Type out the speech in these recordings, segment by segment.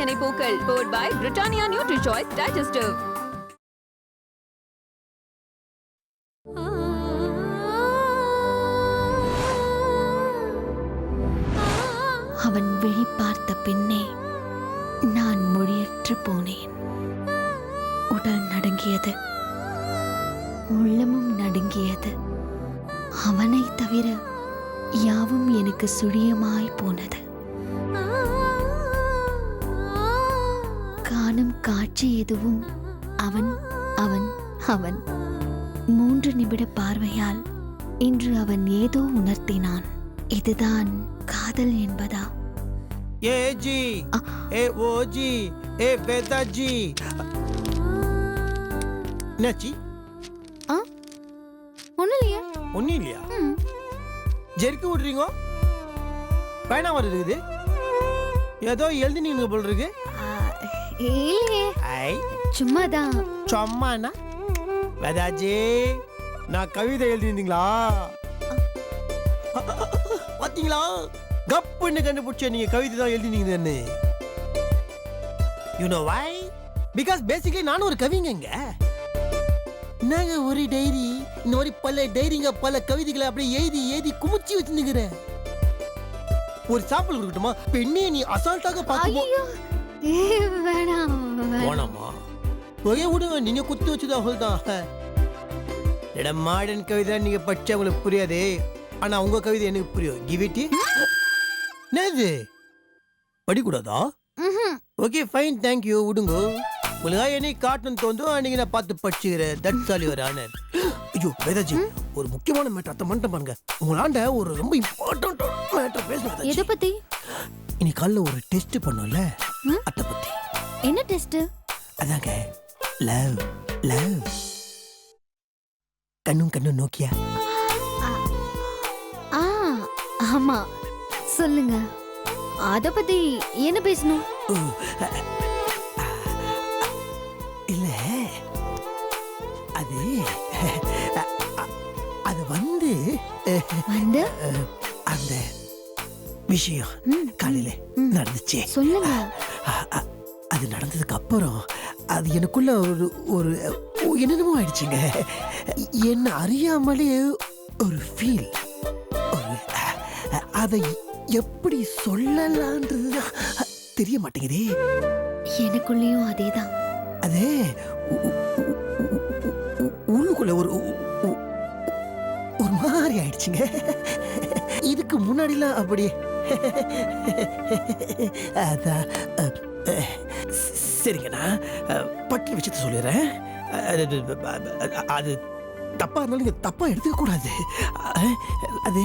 எண்ணெய் பூக்கள் powered by Britannia Nutri-Choice Digestive. அவன் விழி பார்த்த பின்னே நான் மொழியற்று போனேன். உடல் நடுங்கியது, உள்ளமும் நடுங்கியது. அவனை தவிர யாவும் எனக்கு சுழியமாய் போனது. காணும் காட்சி எதுவும் அவன் அவன் அவன். 3 நிமிட பார்வையால் இன்று அவன் ஏதோ உணர்த்தினான். இதுதான் காதல் என்பதா? ஏ ஜி ஏ ஓ ஜி ஏ வேதா ஜி. என்னாச்சி? ஒன்னும் இல்லையா? ஜெர்க்கு விடுறீங்க? பயணம் வர இருக்குது. ஏதோ எழுதி நீங்க போல் இருக்கு. சும்மாதான். சும்மாண்ணா வேதாஜி, நான் கவிதை எழுதிருந்தீங்களா? பாத்தீங்களா, கப்புன்னு கண்டுபிடிச்ச நீங்க கவிதை தான் எழுதினீங்கன்னு. You know why? Because basically நானும் ஒரு கவிங்க. நாங்க ஒரு டைரி, இந்த மாதிரி பல டைரிங்க, பல கவிதைகளை அப்படியே எழுதி எழுதி குமிச்சி வச்சுருக்கிறேன். ஒரு சாம்பிள் இருக்கட்டுமா? பெண்ணே நீ அசால்ட்டாக பார்த்து வேணாமா? ஒரே விடுங்க, நீங்க குத்து வச்சுதான் அவ்வளவுதான். மாடர்ன் கவிதை நீங்க படிச்சா உங்களுக்கு புரியாது, ஆனா உங்க கவிதை எனக்கு புரியும். Give it. என்னது படிக்கூடாதா? ஓகே ஃபைன், தேங்க்யூ, விடுங்க. உங்களுக்காக என்னை காட்டணும் தோந்தும் அன்னைக்கு நான் பார்த்து படிச்சுக்கிறேன். That's all your honour. ஐயோ வேதாஜி, ஒரு முக்கியமான மேட்டர் அத்தை மட்டும் பாருங்க. உங்களாண்ட ஒரு ரொம்ப இம்பார்ட்டன்ட் மேட்டர் பேசணும். எதை பத்தி? இன்னைக்கு காலைல ஒரு டெஸ்ட் பண்ணோம்ல, அத்தை பத்தி. என்ன டெஸ்ட்? அதாங்க லவ் லவ். கண்ணும் கண்ணும் நோக்கியா. ஆமா, சொல்லுங்க. அத பத்தி என்ன பேசணும்? இல்ல, அது அது வந்து அந்த விஷயம் காலையில நடந்துச்சு. சொல்லுங்க. அது நடந்ததுக்கு அப்புறம் அது எனக்குள்ள ஒரு என்னென்னமோ ஆயிடுச்சுங்க. என்ன அறியாமலே ஒரு ஃபீல். அதை எப்படி சொல்லலான்றது தெரிய மாட்டேங்குதே. எனக்குள்ளேயும் அதேதான். அது உள்ளுக்குள்ள ஒரு மாதிரி ஆயிடுச்சுங்க. இதுக்கு முன்னாடிலாம் அப்படி அதான். சரிங்க, நான் பட்டி விஷயத்த சொல்லிடுறேன். அது தப்பா இருந்தாலும் நீங்க தப்பா எடுத்துக்க கூடாது. அது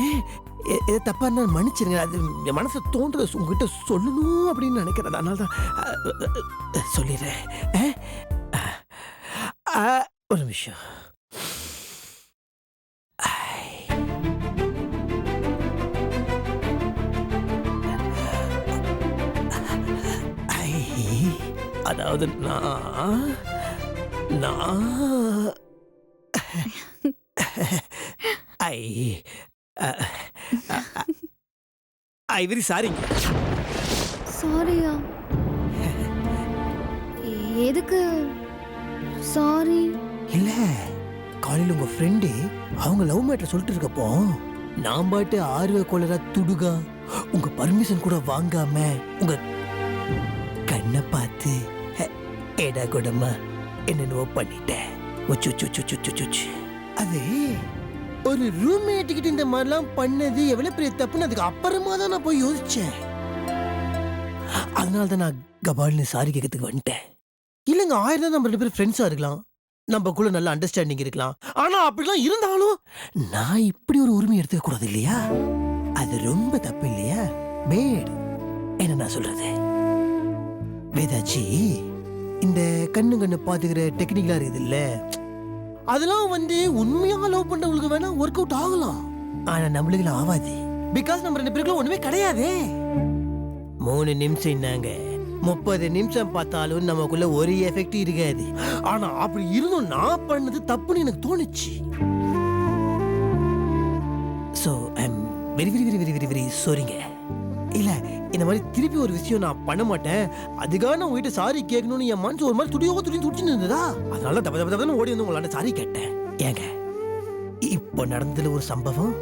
தப்பா இருந்தாலும் மன்னிச்சிருங்க. அது என் மனசை தோன்றது உங்ககிட்ட சொல்லணும் அப்படின்னு நினைக்கிறேன். அதனால தான் சொல்லிடுறேன். ஒரு நிமிஷம். அதாவது ஐ வெரி சாரிங்க. சாரியா? எதுக்கு சாரி? இல்ல, காலையில் உங்க ஃப்ரெண்டு அவங்க லவ் மேட்டர் சொல்லிட்டு இருக்கப்போ நான் பாட்டு ஆர்வ கொலரா துடுகா உங்க பர்மிஷன் கூட வாங்காம உங்க கண்ணை பார்த்து ஏடா கூடமா என்னென்னவோ பண்ணிட்டேன். அது ஒரு ரூம்மேட் கிட்ட இந்த மாதிரிலாம் பண்ணது எவ்வளவு பெரிய தப்புன்னு அதுக்கு அப்புறமா தான் நான் போய் யோசிச்சேன். அதனால தான் நான் கபால்னு சாரி கேட்கறதுக்கு வந்துட்டேன். இல்லைங்க, 1000 தான் நம்ம 2 பேரும் ஃப்ரெண்ட்ஸா இருக்கலாம், நம்மக்குள்ள நல்ல அண்டர்ஸ்டாண்டிங் இருக்கலாம். ஆனா அப்படிலாம் இருந்தாலும் நான் இப்படி ஒரு உரிமை எடுத்துக்க கூடாது இல்லையா? அது ரொம்ப தப்பு இல்லையா? பேட் என்ன நான் சொல்றது? வேதாச்சி, இந்த கண்ணு பாத்துக்கிற டெக்னிக்கலா இருக்குது இல்ல, அதெல்லாம் வந்து உண்மையாக லவ் பண்றவங்களுக்கு வேணா ஒர்க் அவுட் ஆகலாம். ஆனா நம்மளுக்கு ஆகாது. பிகாஸ் நம்ம 2 பேருக்குள்ள ஒண்ணுமே கிடையாதே. 3 நிமிஷம் என்னங்க, 30 நிமிஷம் பார்த்தாலும் நமக்குள்ள ஒரு எஃபெக்ட் இருக்காது. ஆனா அப்படி இருந்தும் நான் பண்ணது தப்புன்னு எனக்கு தோணுச்சு. So I'm very very very very very very sorryங்க. இல்ல, இந்த மாதிரி திருப்பி ஒரு விஷயம் நான் பண்ண மாட்டேன், அதுக்காக நான் உங்ககிட்ட சாரி கேட்கணும்னு என் மனசு ஒரு மாதிரி துடிச்சுன்னு இருந்ததா, அதனால தப்பு ஓடி வந்து உங்களாண்ட சாரி கேட்டேன். ஏங்க இப்போ நடந்ததுல ஒரு சம்பவம்,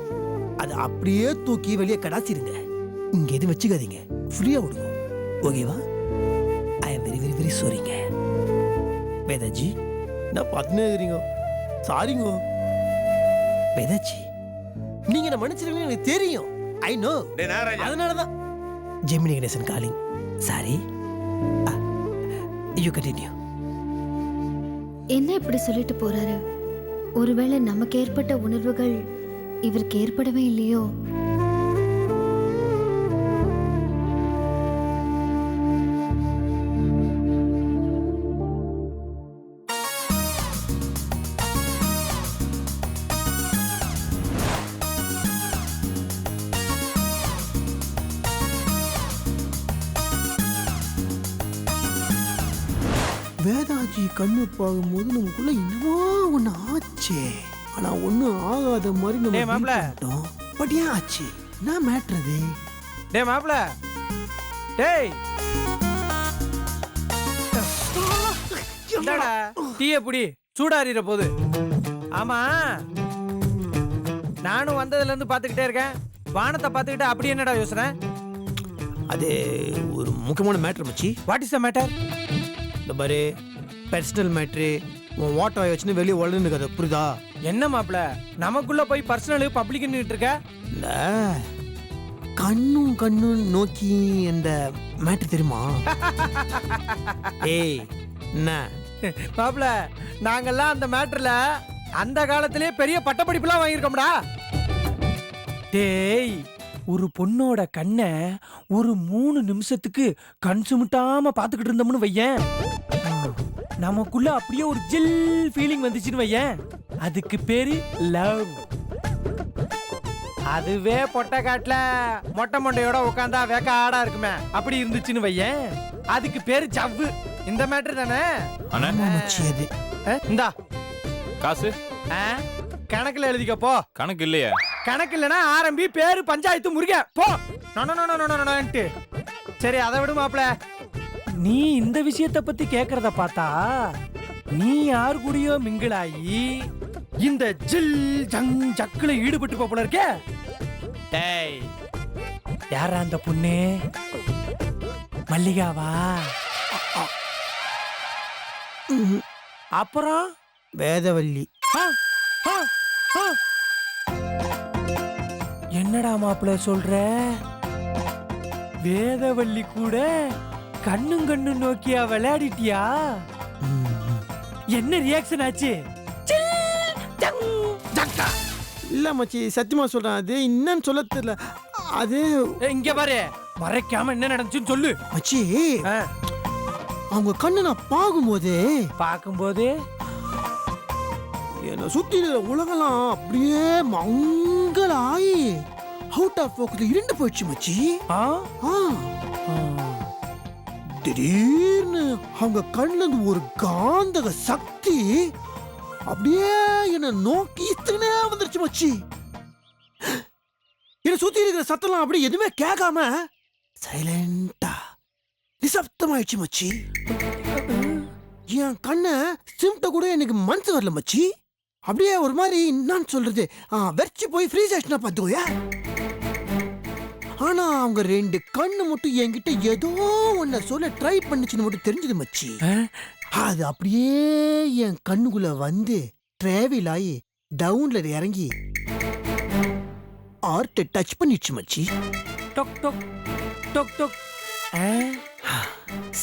அதை அப்படியே தூக்கி வெளியே கடாச்சிருங்க, இங்க எதுவும் வச்சுக்காதீங்க, ஃப்ரீயா விடுங்க, ஓகேவா? I am very very very சாரிங்க. வேதாஜி நான் பார்த்துனே இருக்கிறீங்க, சாரிங்க. வேதாஜி நீங்க என்ன மன்னிச்சிருவீங்க எனக்கு தெரியும், ஐ நோ. அதனாலதான் Gemini Ganesan calling. Sorry, you continue. என்ன இப்படி சொல்லிட்டு போறாரு? ஒருவேளை நமக்கு ஏற்பட்ட உணர்வுகள் இவருக்கு ஏற்படவே இல்லையோ? வேதாஜி கண்ணு பார்க்கும்போது நமக்குள்ள என்னவோ ஒண்ணு ஆச்சே, ஆனா ஒண்ணும் ஆகாத மாதிரி நம்ம மாட்டோம். பட் ஏன் ஆச்சு? நான் மேட்றது. டேய் மாப்ள, டேய் என்னடா டீய புடி, சூடாறிற போது. ஆமா, நானும் வந்ததுல இருந்து பாத்துக்கிட்டே இருக்கேன், வானத்தை பாத்துக்கிட்டு அப்படி என்னடா யோசனை? அது ஒரு முக்கியமான மேட்டர் மச்சி. What is the matter? இந்த மாதிரி பர்சனல் மேட்ரு, உன் வாட்டர் ஆய் வச்சுன்னு வெளியே வளர்ந்துருக்கு, அது புரியுதா? என்ன மாப்ள, நமக்குள்ள போய் பர்சனல் பப்ளிக்னு இருக்க? இல்ல, கண்ணும் நோக்கி அந்த மேட்ரு தெரியுமா? ஏய் என்ன மாப்ள, நாங்கெல்லாம் அந்த மேட்டர்ல அந்த காலத்திலே பெரிய பட்டப்படிப்புலாம் வாங்கியிருக்கோம்டா. டேய், ஒரு பொண்ணோட கண்ணை ஒரு 3 நிமிஷத்துக்கு கண் சுமிட்டாம பாத்துக்கிட்டு இருந்தோம்னு வையேன், நமக்குள்ள அப்படியே ஒரு ஜில் ஃபீலிங் வந்துச்சுன்னு வையேன், அதுக்கு பேரு லவ். அதுவே பொட்டை காட்டுல மொட்டை மொண்டையோட உட்காந்தா வேக்க ஆடா இருக்குமே, அப்படி இருந்துச்சுன்னு வையேன், அதுக்கு பேரு ஜவ்வு. இந்த மேட்டர் தானே? இந்தா காசு கணக்குல எழுதிக்க போ. கணக்கு இல்லையா? கணக்கு இல்லனா ஆரம்பி பேரு பஞ்சாயத்து முருக போ. நோ. சரி அதை விடு மாப்ள, நீ இந்த விஷயத்தை பத்தி கேக்குறத பார்த்தா நீ யாரு கூடயோ மிங்கிளாயி இந்த ஜில் ஜங் ஜக்குல ஈடுபட்டு போல இருக்க. டேய், யாரா அந்த பொண்ணு? மல்லிகாவா? அப்புறம் வேதவல்லி. என்னடா மாப்பிள்ள சொல்ற? வேதவல்லி கூட கண்ணு நோக்கியா விளையாடிட்டியா? என்ன ரியாக்ஷன் ஆச்சு? இல்ல மச்சி, சத்தியமா சொல்றேன், அது என்னன்னு சொல்ல தெரியல. அது இங்க பாரு, மறைக்காம என்ன நடந்துச்சுன்னு சொல்லு மச்சி. அவங்க கண்ணு நான் பார்க்கும்போது என்ன சுத்தி உலகெல்லாம் அப்படியே மங்களாயி அவுட் ஆஃப் ஃபோக்கஸ்ல இருண்டு போயிடுச்சு மச்சி. திடீர்னு அவங்க கண்ணுல இருந்து ஒரு காந்தக சக்தி அப்படியே என்ன நோக்கி இத்தனை வந்துருச்சு மச்சி. என்ன சுத்தி இருக்கிற சத்தம்லாம் அப்படியே எதுவுமே கேட்காம சைலண்டா நிசப்தமாயிடுச்சு மச்சி. என் கண்ணை சிம்ட கூட எனக்கு மனசு வரல மச்சி. அப்படியே ஒரு மாதிரி என்னன்னு சொல்றது, வெறிச்சு போய் ஃப்ரீஸ் ஆயிடுச்சுனா பார்த்துக்கோயா. ஆனா அவங்க 2 கண்ணு மட்டும் என்கிட்ட ஏதோ ஒன்ன சொல்ல ட்ரை பண்ணுச்சுன்னு மட்டும் தெரிஞ்சது மச்சி. அது அப்படியே என் கண்ணுக்குள்ள வந்து டிராவல் ஆகி டவுன்ல இறங்கி ஆர்ட் டச் பண்ணிடுச்சு மச்சி. டொக் டொக் டொக் டொக்.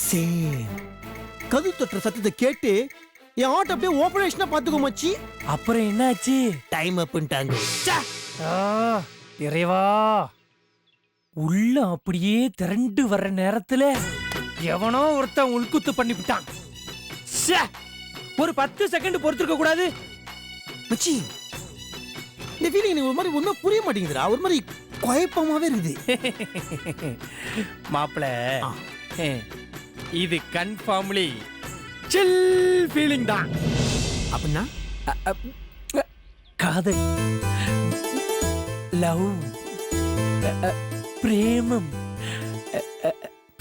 சேம் கது தொற்ற சத்தத்தை கேட்டு என் ஆர்ட் அப்படியே ஓபரேஷனா பாத்துக்கோ மச்சி. அப்புறம் என்னாச்சு? டைம் அப்ன்ட்டாங்க. இறைவா, உள்ள அப்படியே திரண்டு வர்ற நேரத்துல எவனோ ஒருத்தன் உள்குத்து பண்ணிவிட்டான். ஒரு 10 செகண்ட் பொறுத்திருக்க கூடாது மச்சி. இந்த ஃபீலிங் எனக்கு ஒரு மாதிரி ஒன்றும் புரிய மாட்டேங்குதுடா, ஒரு மாதிரி குழப்பமாவே இருக்குது. மாப்பிள, இது கன்ஃபார்ம்லி சில் ஃபீலிங் தான். அப்படின்னா காதல், லவ், பிரேமம்,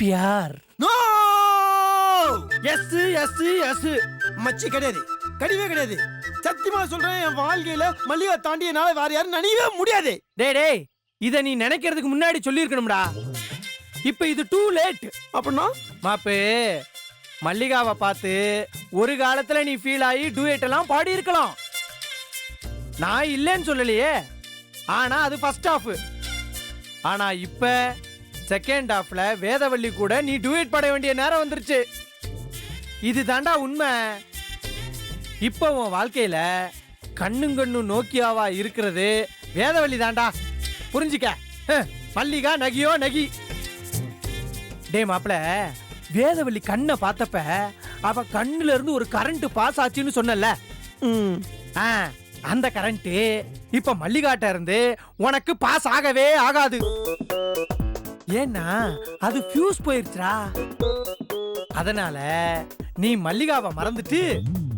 பியார். No yes yes yes. மச்சி கிடையாது, கிடையவே கிடையாது. சத்தியமா சொல்றேன், என் வாழ்க்கையில மல்லிகா தாண்டி என்னால வேற யாரும் நினைக்கவே முடியாது. டேய் இத நீ நினைக்கிறதுக்கு முன்னாடி சொல்லியிருக்கணும்டா. இப்ப இது டூ லேட். அப்படின்னா மாப்பு, மல்லிகாவை பார்த்து ஒரு காலத்துல நீ ஃபீல் ஆகி டூயட் எல்லாம் பாடி இருக்கலாம். நான் இல்லைன்னு சொல்லலையே, ஆனா அது ஃபர்ஸ்ட் ஹாஃப். ஆனா இப்ப செகண்ட் ஹாஃப்ல வேதவள்ளி கூட நீ டூயட் பாட வேண்டிய நேரம் வந்துருச்சு. இது தாண்டா உண்மை. இப்ப உன் வாழ்க்கையில கண்ணும் கண்ணும் நோக்கியாவா இருக்கிறது வேதவள்ளி தாண்டா. புரிஞ்சுக்க. மல்லிகா நகியோ நகி. டே மாப்ள, வேதவள்ளி கண்ணை பார்த்தப்ப அவ கண்ணுல இருந்து ஒரு கரண்ட் பாஸ் ஆச்சுன்னு சொன்னல. அந்த கரண்ட் இப்ப மல்லிகாட்ட இருந்து உனக்கு பாஸ் ஆகவே ஆகாது. ஏன்னா அது ஃபியூஸ் போயிருச்சுடா. அதனால நீ மல்லிகாவை மறந்துட்டு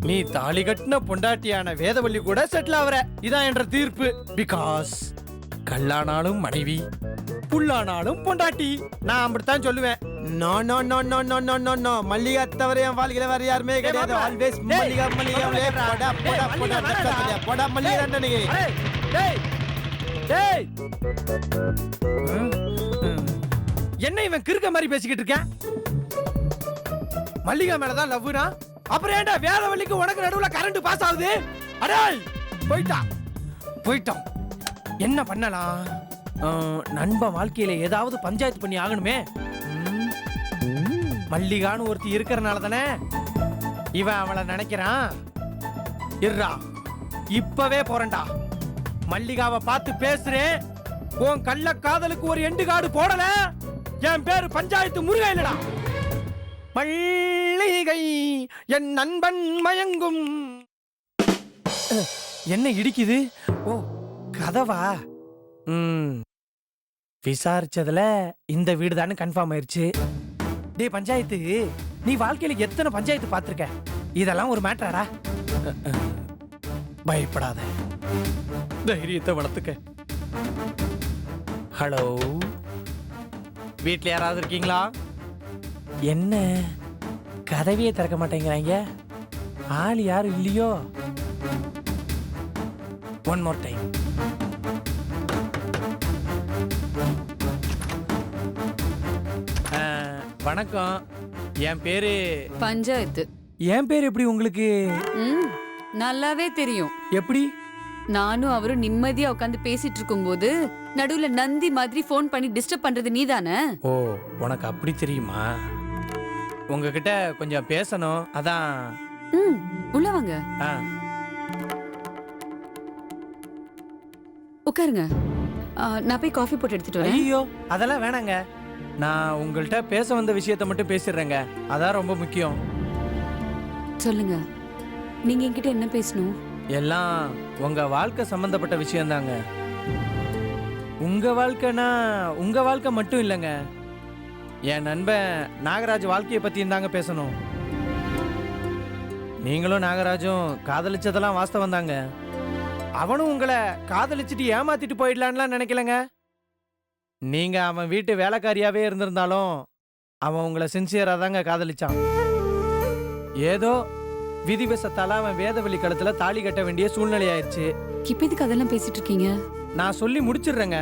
நீ தாலி கட்டின பொண்டாட்டியான வேதவள்ளி கூட செட்டில் ஆவற. இதான் என்ற தீர்ப்பு. பிகாஸ் கல்லானாலும் மனைவி, புல்லானாலும் பொண்டாட்டி. நான் அப்படித்தான் சொல்லுவேன். No no no no no no no no. Mallika தவிர என் வாழ்க்கையில வேற யாருமே கிடையாது. ஆல்வேஸ் மல்லிகா மல்லிகா. போடா போடா போடா போடா போடா மல்லிகா தானே. டேய் டேய், என்ன இவன் கிறுக்க மாதிரி பேசிக்கிட்டு இருக்கான்? மல்லிகா மேலதான் லவ்னா, அப்புறம் ஏன்டா வேதவள்ளிக்கு உனக்கு நடுவுல கரண்ட் பாஸ் ஆகுது? அடேய் போயிட்டான். என்ன பண்ணலாம்? நண்பன் வாழ்க்கையில ஏதாவது பஞ்சாயத்து பண்ணி ஆகணுமே. மல்லிகான்னு ஒருத்தி இருக்கிறனால தானே இவன் அவளை நினைக்கிறான். இருடா, இப்பவே போறேன்டா. மல்லிகாவை பார்த்து பேசுறேன். உன் கள்ள காதலுக்கு ஒரு எண்டு காடு போடல, என் பேரு பஞ்சாயத்து முருகன் இல்லடா. மல்லிகை என் நண்பன் மயங்கும். என்ன இடிக்குது? ஓ, கதவா? விசாரிச்சதுல இந்த வீடு தானே கன்ஃபார்ம் ஆயிருச்சு. டேய் பஞ்சாயத்து, நீ வாழ்க்கையில எத்தனை பஞ்சாயத்து பார்த்திருக்க? இதெல்லாம் ஒரு மேட்டராடா. பயப்படாத, தைரியத்தை வளர்த்துக்க. ஹலோ, வீட்ல யாராவது இருக்கீங்களா? என்ன கதவையே திறக்க மாட்டேங்கிறாங்க? ஆள் யாரும் இல்லையோ? One more time. வணக்கம், என் பேரு பஞ்சாயத்து. என் பேர் எப்படி உங்களுக்கு? நல்லாவே தெரியும். எப்படி? நானும் அவரும் நிம்மதியா உட்காந்து பேசிட்டு இருக்கும்போது நடுவுல நந்தி மாதிரி போன் பண்ணி டிஸ்டர்ப் பண்றது நீதானே? ஓ, உனக்கு அப்படி தெரியுமா? உங்ககிட்ட கொஞ்சம் பேசணும், அதான். உள்ள வாங்க, உட்காருங்க. நான் போய் காஃபி போட்டு எடுத்துட்டு வரேன். ஐயோ, அதெல்லாம் வேணாங்க. நான் உங்கள்கிட்ட பேச வந்த விஷயத்த மட்டும் பேசிடுறேங்க, அதான் ரொம்ப முக்கியம். சொல்லுங்க, நீங்க என்கிட்ட என்ன பேசணும்? எல்லாம் உங்க வாழ்க்கை சம்பந்தப்பட்ட விஷயம் தாங்க. உங்க வாழ்க்கைனா உங்க வாழ்க்கை மட்டும் இல்லைங்க, என் நண்பன் நாகராஜ் வாழ்க்கையை பத்தியும் தாங்க பேசணும். நீங்களும் நாகராஜும் காதலிச்சதெல்லாம் வாஸ்தவம் தாங்க. அவனும் உங்களை காதலிச்சுட்டு ஏமாத்திட்டு போயிடலான்லாம் நினைக்கலங்க. நீங்க அவன் வீட்டு வேலைக்காரியாவே இருந்திருந்தாலும் அவன் உங்களை சின்சியரா தாங்க காதலிச்சான். ஏதோ விதிவசத்தால அவன் வேதவள்ளி கழுத்துல தாலி கட்ட வேண்டிய சூழ்நிலை ஆயிடுச்சு. இப்ப எதுக்கு அதெல்லாம் பேசிட்டு இருக்கீங்க? நான் சொல்லி முடிச்சிடுறேங்க.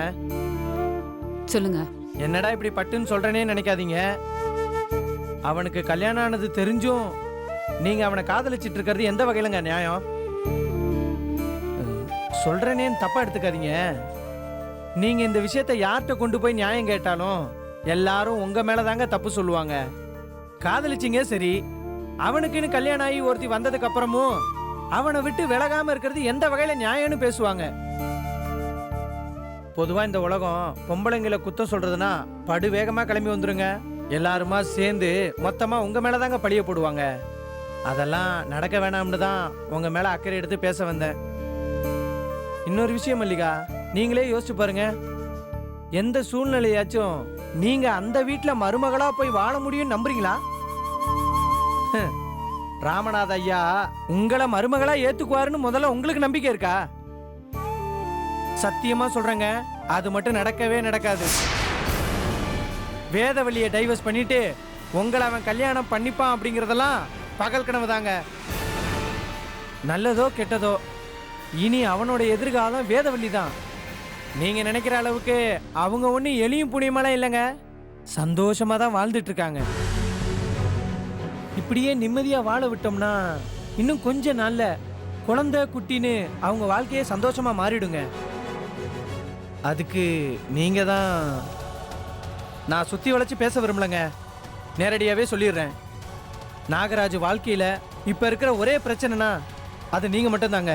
சொல்லுங்க. என்னடா இப்படி பட்டுன்னு சொல்றேனே நினைக்காதீங்க. அவனுக்கு கல்யாணம் ஆனது தெரிஞ்சும் நீங்க அவனை காதலிச்சிட்டு இருக்கிறது எந்த வகையிலங்க நியாயம்? சொல்றேனேன்னு தப்பா எடுத்துக்காதீங்க. நீங்க இந்த விஷயத்தை யார்கிட்ட கொண்டு போய் நியாயம் கேட்டாலும் எல்லாரும் உங்க மேலதாங்க தப்பு சொல்லுவாங்க. காதலிச்சிங்க சரி, அவனுக்குன்னு கல்யாணம் ஆகி ஒருத்தி வந்ததுக்கு அப்புறமும் அவனை விட்டு விலகாம இருக்கிறது எந்த வகையில நியாயம்னு பேசுவாங்க. பொதுவா இந்த உலகம் பொம்பளைங்களை குத்தம் சொல்றதுன்னா படு வேகமா கிளம்பி வந்துருங்க. எல்லாருமா சேர்ந்து மொத்தமா உங்க மேலதாங்க பழிய போடுவாங்க. அதெல்லாம் நடக்க வேணாம்னு தான் உங்க மேல அக்கறை எடுத்து பேச வந்தேன். இன்னொரு விஷயம் மல்லிகா, நீங்களே யோசிச்சு பாருங்க. எந்த சூழ்நிலையாச்சும் நீங்க அந்த வீட்டுல மருமகளா போய் வாழ முடியும் நம்புறீங்களா? ராமநாத ஐயா உங்களை மருமகளா ஏத்துக்குவாருன்னு முதல்ல உங்களுக்கு நம்பிக்கை இருக்கா? சத்தியமா சொல்றேங்க, அது மட்டும் நடக்கவே நடக்காது. வேதவழியை டைவர்ஸ் பண்ணிட்டு உங்களை அவன் கல்யாணம் பண்ணிப்பான் அப்படிங்கிறதெல்லாம் பகல் கனவு தாங்க. நல்லதோ கெட்டதோ இனி அவனோட எதிர்காலம் வேதவழி தான். நீங்க நினைக்கிற அளவுக்கு அவங்க ஒன்றும் எளியும் புண்ணியமெல்லாம் இல்லைங்க. சந்தோஷமா தான் வாழ்ந்துட்டு இருக்காங்க. இப்படியே நிம்மதியா வாழ விட்டோம்னா இன்னும் கொஞ்ச நாள்ல குழந்தை குட்டின்னு அவங்க வாழ்க்கையே சந்தோஷமா மாறிடுங்க. அதுக்கு நீங்க தான். நான் சுத்தி வளைச்சு பேச விரும்பலங்க, நேரடியாவே சொல்லிடுறேன். நாகராஜ் வாழ்க்கையில இப்ப இருக்கிற ஒரே பிரச்சனைனா அது நீங்க மட்டும்தாங்க.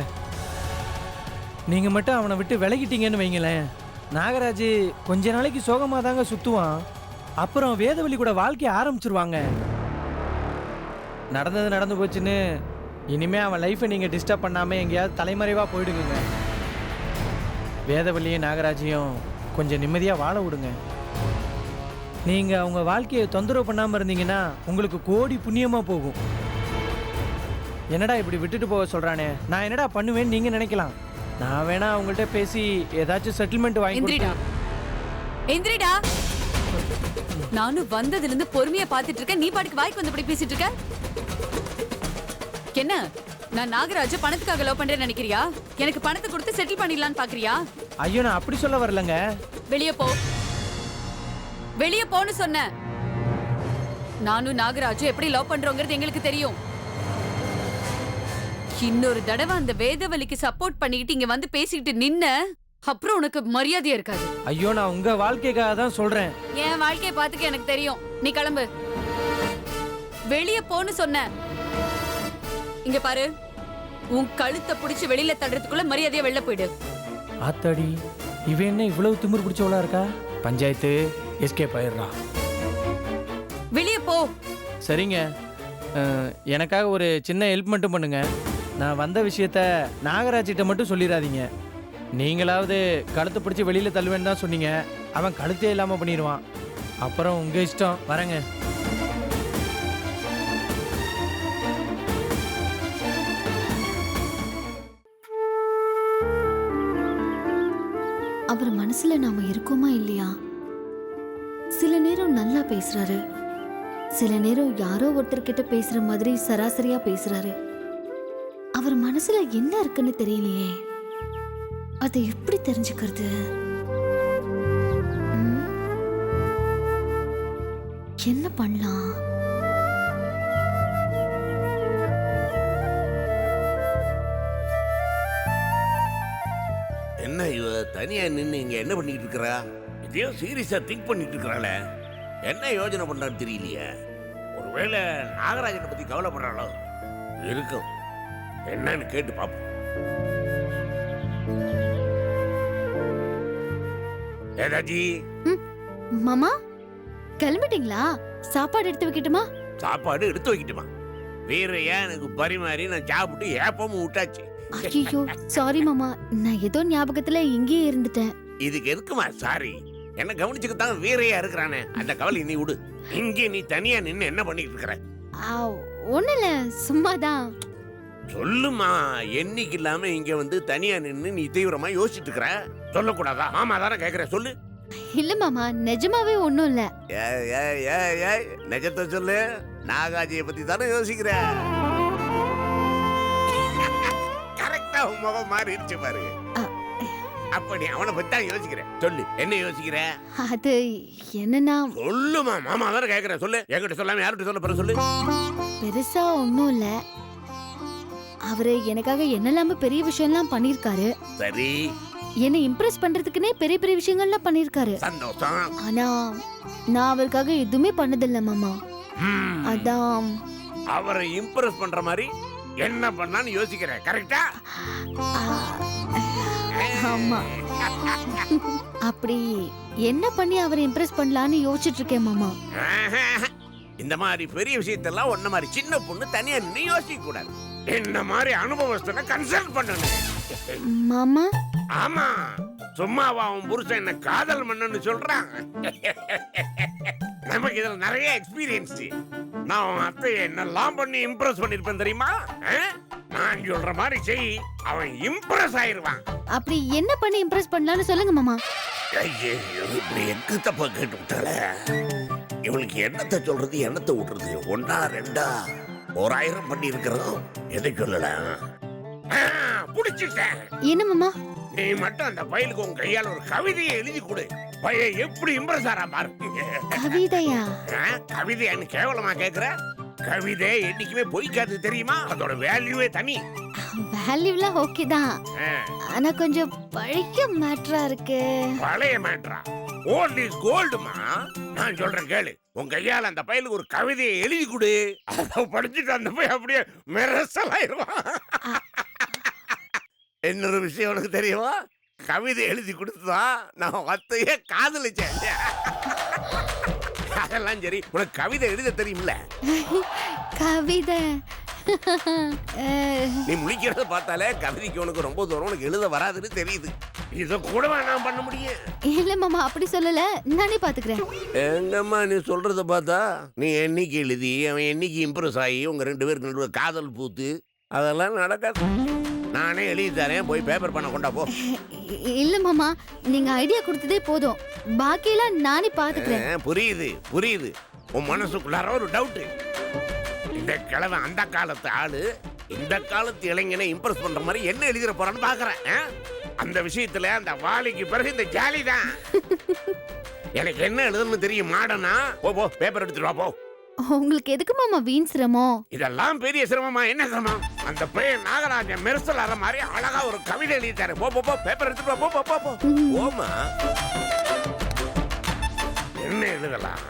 நீங்க மட்டும் அவனை விட்டு விலகிட்டீங்கன்னு வைங்களேன், நாகராஜ் கொஞ்ச நாளைக்கு சோகமா தாங்க சுத்துவான். அப்புறம் வேதவழி கூட வாழ்க்கைய ஆரம்பிச்சிருவாங்க. நடந்தது நடந்து போச்சுன்னு இனிமே அவன் லைஃப்பை நீங்க டிஸ்டர்ப் பண்ணாம எங்கேயாவது தலைமறைவா போயிடுங்க. வேதவழியும் நாகராஜையும் கொஞ்சம் நிம்மதியா வாழ விடுங்க. நீங்க அவங்க வாழ்க்கையை தொந்தரவு பண்ணாம இருந்தீங்கன்னா உங்களுக்கு கோடி புண்ணியமா போகும். என்னடா இப்படி விட்டுட்டு போக சொல்றானே, நான் என்னடா பண்ணுவேன்னு நீங்க நினைக்கலாம். நான் வேணா அவங்கள்ட்ட பேசி ஏதாச்சும் செட்டில்மெண்ட் வாங்கி எந்திரிடா எந்திரிடா. நானும் வந்ததுல இருந்து பொறுமையா பாத்துட்டு இருக்கேன், நீ பாட்டுக்கு வாய்க்கு வந்தபடி பேசிட்டு இருக்க. என்ன, நான் நாகராஜ பணத்துக்காக லவ் பண்றேன்னு நினைக்கிறியா? எனக்கு பணத்தை கொடுத்து செட்டில் பண்ணிடலான்னு பாக்குறியா? ஐயோ, நான் அப்படி சொல்ல வரலங்க. வெளியே போ, வெளியே போன்னு சொன்ன. நானும் நாகராஜும் எப்படி லவ் பண்றோங்கிறது எங்களுக்கு தெரியும். இன்னொரு தடவை அந்த வேதவழிக்கு சப்போர்ட் பண்ணிக்கிட்டு இங்க வந்து பேசிக்கிட்டு நின்ன அப்புறம் உனக்கு மரியாதையா இருக்காது. ஐயோ, நான் உங்க வாழ்க்கைக்காக தான் சொல்றேன். என் வாழ்க்கைய பாத்துக்க எனக்கு தெரியும். நீ கிளம்பு, வெளியே போன்னு சொன்ன. இங்க பாரு, உன் கழுத்தை பிடிச்சு வெளியில தள்ளுறதுக்குள்ள மரியாதையா வெளில போயிடு. ஆத்தாடி, இவன் என்ன இவ்வளவு திமிரு பிடிச்சவளா இருக்கா? பஞ்சாயத்து எஸ்கேப் ஆயிடுறா. வெளியே போ. சரிங்க, எனக்காக ஒரு சின்ன ஹெல்ப் மட்டும் பண்ணுங்க. நான் வந்த விஷயத்த நாகராஜிட்ட மட்டும் சொல்லிடாதீங்க. நீங்களாவது கழுத்தை பிடிச்சி வெளியில தள்ளுவேன்னு தான் சொன்னீங்க. அவன் கழுத்தே இல்லாம பண்ணிடுவான். அப்புறம் உங்க இஷ்டம். வரேங்க. அவர் மனசுல நாம இருக்கோமா இல்லையா? சில நேரம் நல்லா பேசுறாரு, சில நேரம் யாரோ ஒருத்தர்கிட்ட பேசுற மாதிரி சராசரியா பேசுறாரு. அவர் மனசுல என்ன இருக்குன்னு தெரியலையே, அதை எப்படி தெரிஞ்சுக்கிறது? என்ன பண்ணலாம்? என்ன இவ தனியா நின்று இங்க என்ன பண்ணிட்டு இருக்கறா? இதையோ சீரியஸா திங்க் பண்ணிட்டு இருக்கறாள. என்ன யோசனை பண்றான்னு தெரியலையே. ஒருவேளை நாகராஜனை பத்தி கவலைப்படுறாளோ இருக்கும். என்னன்னு கேட்டு பாப்போம். ஏதாஜி, மாமா கிளம்பிட்டீங்களா? சாப்பாடு எடுத்து வைக்கட்டுமா? சாப்பாடு எடுத்து வைக்கட்டுமா? வீரையா எனக்கு பரிமாறி நான் சாப்பிட்டு ஏப்பமும் விட்டாச்சு. ஐயோ சாரி மாமா, நான் ஏதோ ஞாபகத்துல இங்கேயே இருந்துட்டேன். இதுக்கு எதுக்குமா சாரி? என்ன கவனிச்சுக்கத்தான் வீரையா இருக்கிறானே, அந்த கவலை நீ விடு. இங்கே நீ தனியா நின்னு என்ன பண்ணிட்டு இருக்கிற? ஒண்ணு இல்ல, சும்மாதான். சொல்லுமா, என்னைக்கு இல்லாம இங்க வந்து தனியா நின்னு நீ தீவிரமா யோசிச்சுட்டு இருக்கிற? சொல்லக்கூடாதா? மாமா தானே கேக்குற, சொல்லு. இல்ல மாமா, நிஜமாவே ஒண்ணும் இல்ல. நிஜத்தை சொல்லு. நாகாஜியை பத்தி தானே யோசிக்கிற? கரெக்டா உன் முகம் மாறிடுச்சு பாரு. அப்ப நீ அவனை பத்தி தான் யோசிக்கிற. சொல்லு, என்ன யோசிக்கிற? அது என்னன்னா, சொல்லுமா, மாமா தானே கேக்குற, சொல்லு. என்கிட்ட சொல்லாம யார்கிட்ட சொல்ல போற, சொல்லு. பெருசா ஒண்ணும் இல்ல. அவரு எனக்காக என்னெல்லாம பெரிய விஷயம்லாம் பண்ணிருக்காரு. சரி, என்னை இம்ப்ரெஸ் பண்றதுக்குனே பெரிய பெரிய விஷயங்கள்லாம் பண்ணிருக்காரு. சந்தோஷம். ஆனா நான் அவருக்காக எதுவுமே பண்ணதில்ல மாமா. அதான் அவரை இம்ப்ரெஸ் பண்ற மாதிரி என்ன பண்ணான்னு யோசிக்கிறேன். கரெக்டா? ஆமா. அப்படி என்ன பண்ணி அவரை இம்ப்ரெஸ் பண்ணலான்னு யோசிச்சுட்டு இருக்கேன் மாமா. இந்த மாதிரி பெரிய விஷயத்தெல்லாம் ஒன்ன மாதிரி சின்ன பொண்ணு தனியா நீ யோசிக்க கூடாது. இந்த மாதிரி அனுபவஸ்தனை கன்சல்ட் பண்ணணும் மாமா. ஆமா, சும்மாவா அவன் புருஷன் என்ன காதல் மன்னன்னு சொல்றான்? நமக்கு இதுல நிறைய எக்ஸ்பீரியன்ஸ். நான் அவன் அத்தையை என்னெல்லாம் பண்ணி இம்ப்ரெஸ் பண்ணிருப்பேன் தெரியுமா? நான் சொல்ற மாதிரி செய், அவன் இம்ப்ரெஸ் ஆயிருவான். அப்படி என்ன பண்ணி இம்ப்ரெஸ் பண்ணலாம்னு சொல்லுங்க மாமா. ஐயே, இப்படி எக்கு தப்பா கேட்டு விட்டால. இவளுக்கு என்னத்தை சொல்றது என்னத்தை விட்டுறது, ஒன்னா ரெண்டா 1000 பண்ணி இருக்கிறோம். எதை சொல்லலாம்? புடிச்சிட்டேன். என்ன மாமா? நீ மட்டும் அந்த பையலுக்கு உன் கையால ஒரு கவிதையை எழுதி கொடு. பையன் எப்படி இம்ப்ரெஸ் ஆறா பாரு. கவிதையா? கவிதையான்னு கேவலமா கேக்குற? கவிதை என்னைக்குமே பொய்க்காது தெரியுமா? அதோட வேல்யூவே தனி. வேல்யூலாம் ஓகே தான், ஆனா கொஞ்சம் பழைய மேட்டரா இருக்கு. பழைய மேட்டரா? Old is கோல்டுமா. நான் சொல்றேன் கேளு. உன் கையால அந்த பையலுக்கு ஒரு கவிதையை எழுதி கொடு. அதை படிச்சுட்டு அந்த பையன் அப்படியே மெரசலாயிருவான். இன்னொரு விஷயம் உனக்கு தெரியுமா? கவிதை எழுதி கொடுத்துதான் நான் அத்தையே காதலிச்சேன். அதெல்லாம் சரி, உனக்கு கவிதை எழுத தெரியும்ல? கவிதை நீ முழிக்கிறத பார்த்தாலே கவிதைக்கு உனக்கு ரொம்ப தூரம் உனக்கு எழுத வராதுன்னு தெரியுது. இத கூட நான் பண்ண முடியும். இல்ல மாமா, அப்படி சொல்லல, நானே பாத்துக்கிறேன். எங்கம்மா நீ சொல்றத பார்த்தா நீ என்னைக்கு எழுதி அவன் என்னைக்கு இம்ப்ரெஸ் ஆகி உங்க 2 பேருக்கு நடுவில் காதல் பூத்து அதெல்லாம் நடக்காது. நானே எழுதி தரேன், போய் பேப்பர் பண்ண கொண்டா போ. இல்ல மாமா, நீங்க ஐடியா கொடுத்ததே போதும், பாக்கியெல்லாம் நானே பாத்துக்கிறேன். புரியுது புரியுது. உன் மனசுக்குள்ளார ஒரு டவுட். இந்த கிழமை அந்த காலத்து ஆளு இந்த காலத்து இளைஞனை இம்ப்ரெஸ் பண்ற மாதிரி என்ன எழுதிட போறான்னு பாக்குறேன். அந்த விஷயத்துல அந்த வாலிக்கு பிறகு இந்த ஜாலி தான். எனக்கு என்ன எழுதுன்னு தெரியும் மாடனா. போ பேப்பர் எடுத்துட்டு வா போ. உங்களுக்கு எதுக்கு மாமா வீண் சிரமம்? இதெல்லாம் பெரிய சிரமமா? என்ன சிரமம்? அந்த பையன் நாகராஜன் மெர்சல் ஆற மாதிரி அழகா ஒரு கவிதை எழுதிட்டாரு. போ பேப்பர் எடுத்துட்டு வா. போ போமா. என்ன எழுதலாம்?